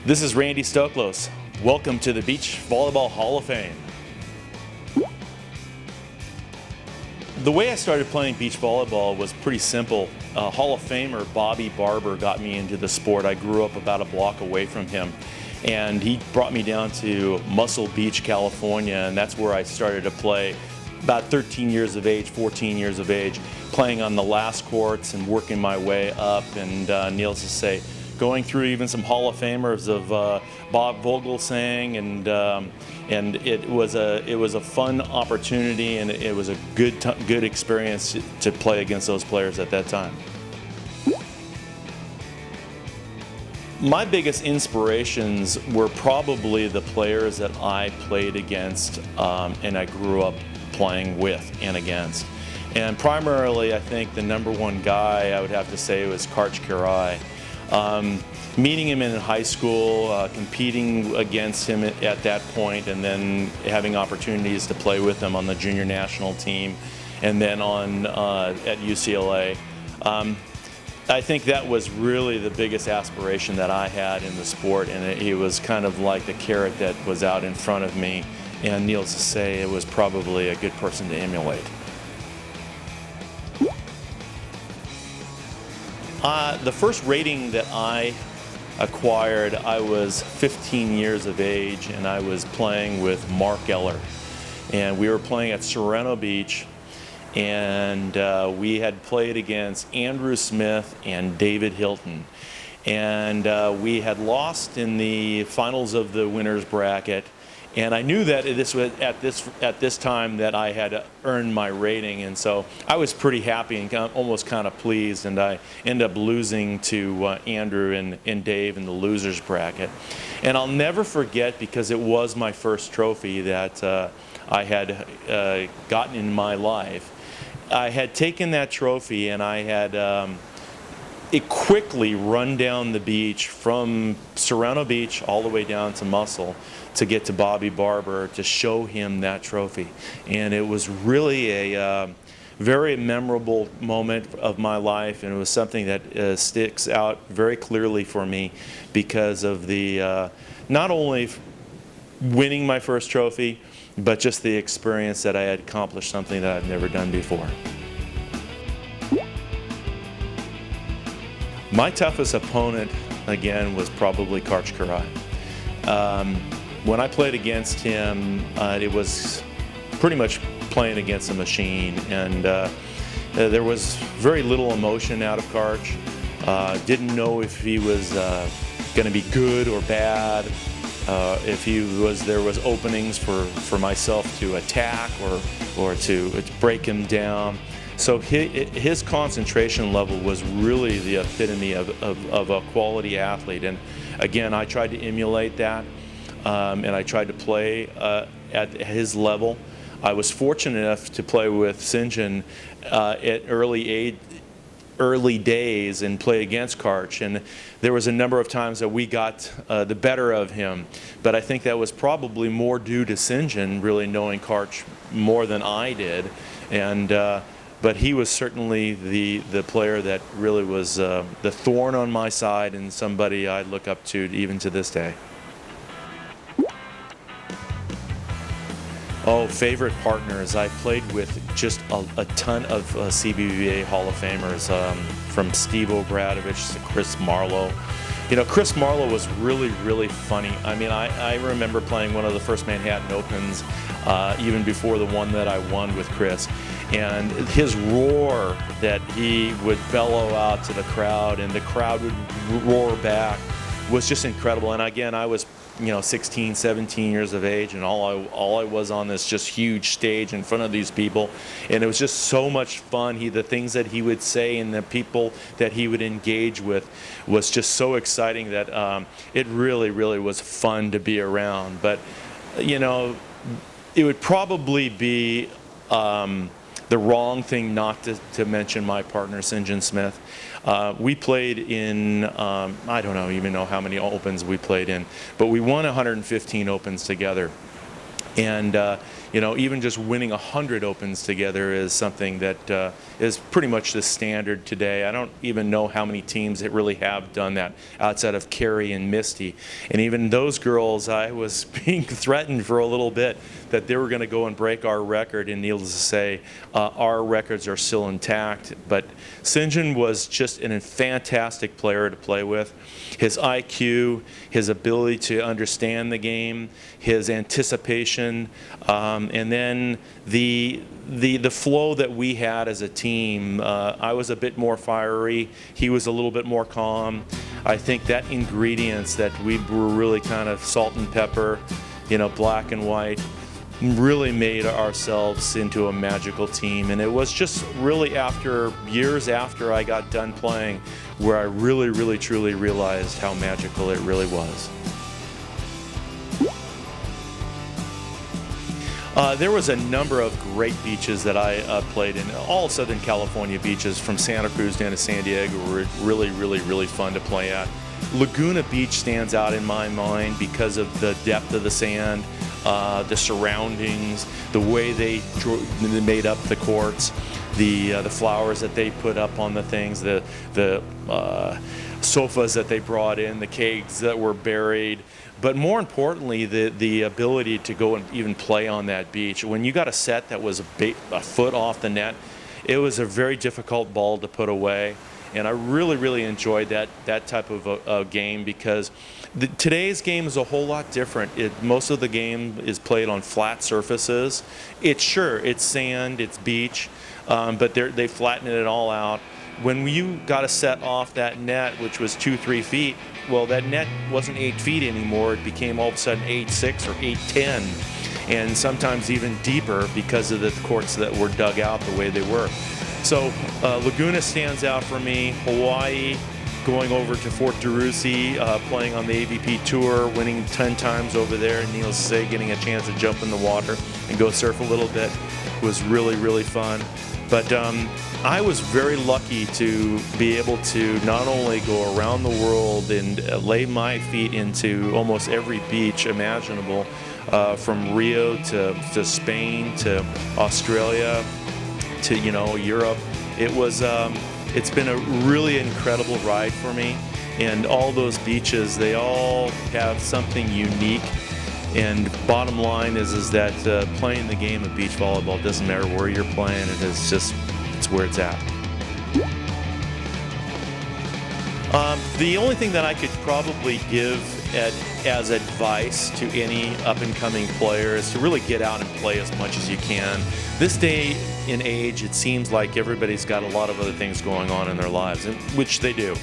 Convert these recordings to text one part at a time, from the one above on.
This is Randy Stoklos. Welcome to the Beach Volleyball Hall of Fame. The way I started playing beach volleyball was pretty simple. Hall of Famer Bobby Barber got me into the sport. I grew up about a block away from him, and he brought me down to Muscle Beach, California, and that's where I started to play. About 13 years of age, 14 years of age, playing on the last courts and working my way up, and needless to say, going through even some Hall of Famers of Bob Vogelsang, and it was a fun opportunity, and it was a good experience to play against those players at that time. My biggest inspirations were probably the players that I played against and I grew up playing with and against. And primarily, I think the number one guy I would have to say was Karch Kirai. Meeting him in high school, competing against him at that point, and then having opportunities to play with him on the junior national team, and then at UCLA. I think that was really the biggest aspiration that I had in the sport, and he was kind of like the carrot that was out in front of me, and needless to say, it was probably a good person to emulate. The first rating that I acquired, I was 15 years of age, and I was playing with Mark Eller. And we were playing at Sereno Beach, and we had played against Andrew Smith and David Hilton. And we had lost in the finals of the winner's bracket. And I knew that this was at this time that I had earned my rating, and so I was pretty happy and almost kind of pleased. And I ended up losing to Andrew and Dave in the losers bracket. And I'll never forget, because it was my first trophy that I had gotten in my life. I had taken that trophy, and I had it quickly run down the beach from Sereno Beach all the way down to Muscle to get to Bobby Barber to show him that trophy. And it was really a very memorable moment of my life, and it was something that sticks out very clearly for me because of the not only winning my first trophy, but just the experience that I had accomplished something that I'd never done before. My toughest opponent, again, was probably Karch Kirai. When I played against him, it was pretty much playing against a machine, and there was very little emotion out of Karch. Didn't know if he was going to be good or bad, if there was openings for myself to attack or to break him down. So his concentration level was really the epitome of a quality athlete. And again, I tried to emulate that, and I tried to play at his level. I was fortunate enough to play with Sinjin at early days and play against Karch, and there was a number of times that we got the better of him. But I think that was probably more due to Sinjin really knowing Karch more than I did. But he was certainly the player that really was the thorn on my side, and somebody I look up to even to this day. Oh, favorite partners. I played with just a ton of CBVA Hall of Famers, from Steve Obradovich to Chris Marlowe. You know, Chris Marlowe was really, really funny. I mean, I remember playing one of the first Manhattan Opens, even before the one that I won with Chris. And his roar that he would bellow out to the crowd, and the crowd would roar back, was just incredible. And again, I was 16, 17 years of age, and all I was on this just huge stage in front of these people, and it was just so much fun. The things that he would say and the people that he would engage with was just so exciting that it really, really was fun to be around. But it would probably be the wrong thing not to mention my partner, Sinjin Smith. We played in, I don't even know how many Opens we played in, but we won 115 Opens together. And you know, even just winning 100 opens together is something that is pretty much the standard today. I don't even know how many teams that really have done that outside of Carrie and Misty. And even those girls, I was being threatened for a little bit that they were going to go and break our record, and needless to say, our records are still intact. But St. was just a fantastic player to play with. His IQ, his ability to understand the game, his anticipation, and then the flow that we had as a team. I was a bit more fiery. He was a little bit more calm. I think that ingredients that we were really kind of salt and pepper, you know, black and white, really made ourselves into a magical team. And it was just really after years after I got done playing where I really truly realized how magical it really was. There was a number of great beaches that I played in. All Southern California beaches from Santa Cruz down to San Diego were really fun to play at. Laguna Beach stands out in my mind because of the depth of the sand, the surroundings, the way they made up the courts, the flowers that they put up on the things, the sofas that they brought in, the kegs that were buried. But more importantly, the ability to go and even play on that beach. When you got a set that was a foot off the net, it was a very difficult ball to put away. And I really enjoyed that type of game because today's game is a whole lot different. Most of the game is played on flat surfaces. It's sand, it's beach, but they flatten it all out. When you got a set off that net, which was 2-3 feet, well, that net wasn't 8 feet anymore. It became all of a sudden 8-6 or 8-10, and sometimes even deeper because of the courts that were dug out the way they were. So Laguna stands out for me. Hawaii, going over to Fort DeRussy, playing on the AVP Tour, winning 10 times over there, and needless to say, getting a chance to jump in the water and go surf a little bit was really fun. But I was very lucky to be able to not only go around the world and lay my feet into almost every beach imaginable, from Rio to Spain to Australia to, you know, Europe. It's been a really incredible ride for me, and all those beaches, they all have something unique. And bottom line is that playing the game of beach volleyball doesn't matter where you're playing. It's where it's at. The only thing that I could probably give as advice to any up-and-coming player is to really get out and play as much as you can. This day and age, it seems like everybody's got a lot of other things going on in their lives, which they do.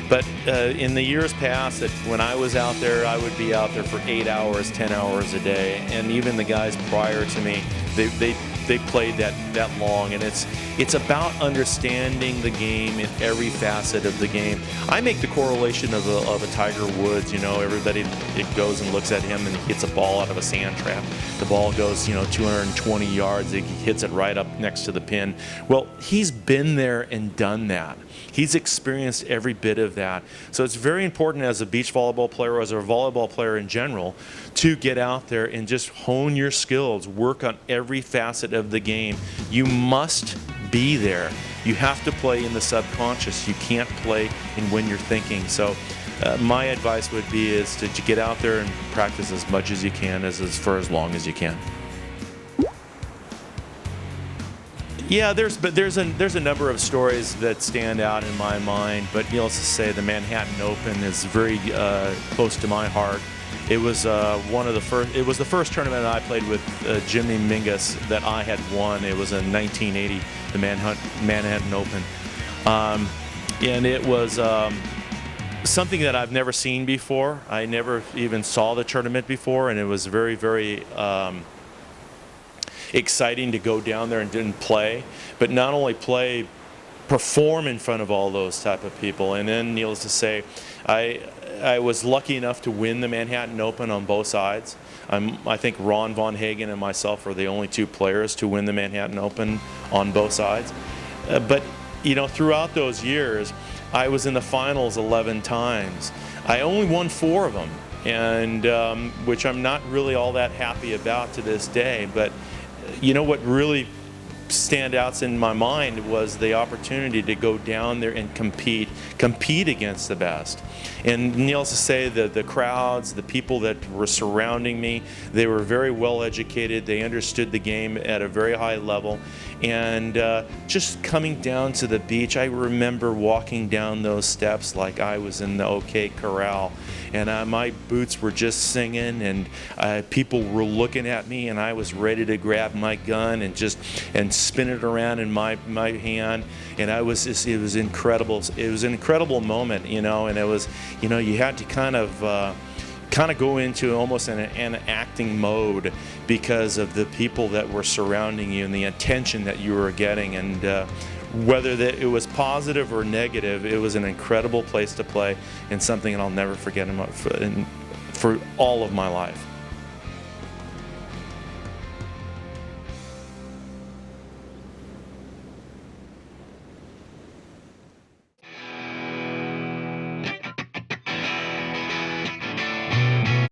But in the years past, when I was out there, I would be out there for 8 hours, 10 hours a day, and even the guys prior to me, they played that long, and it's about understanding the game in every facet of the game. I make the correlation of a Tiger Woods. You know, everybody, it goes and looks at him and he hits a ball out of a sand trap. The ball goes, 220 yards. He hits it right up next to the pin. Well, he's been there and done that. He's experienced every bit of that. So it's very important as a beach volleyball player or as a volleyball player in general to get out there and just hone your skills, work on every facet of the game. You must be there. You have to play in the subconscious. You can't play in when you're thinking. So my advice would be is to get out there and practice as much as you can for as long as you can. Yeah, there's a number of stories that stand out in my mind, but needless to say, the Manhattan Open is very close to my heart. It was the first tournament I played with Jimmy Mingus that I had won. It was in 1980, the Manhattan Open, and it was something that I've never seen before. I never even saw the tournament before, and it was very exciting to go down there and play, but not only play, perform in front of all those type of people. And then, needless to say, I was lucky enough to win the Manhattan Open on both sides. I think Ron Von Hagen and myself are the only two players to win the Manhattan Open on both sides. But throughout those years, I was in the finals 11 times. I only won 4 of them. and which I'm not really all that happy about to this day. But you know what really standouts in my mind was the opportunity to go down there and compete against the best. And needless to say, the crowds, the people that were surrounding me, they were very well educated. They understood the game at a very high level. And just coming down to the beach, I remember walking down those steps like I was in the OK Corral, and my boots were just singing, and people were looking at me, and I was ready to grab my gun and spin it around in my hand. And it was incredible. It was an incredible moment, you know. And it was, you know, you had to kind of go into almost an acting mode because of the people that were surrounding you and the attention that you were getting. And whether it was positive or negative, it was an incredible place to play, and something that I'll never forget for all of my life.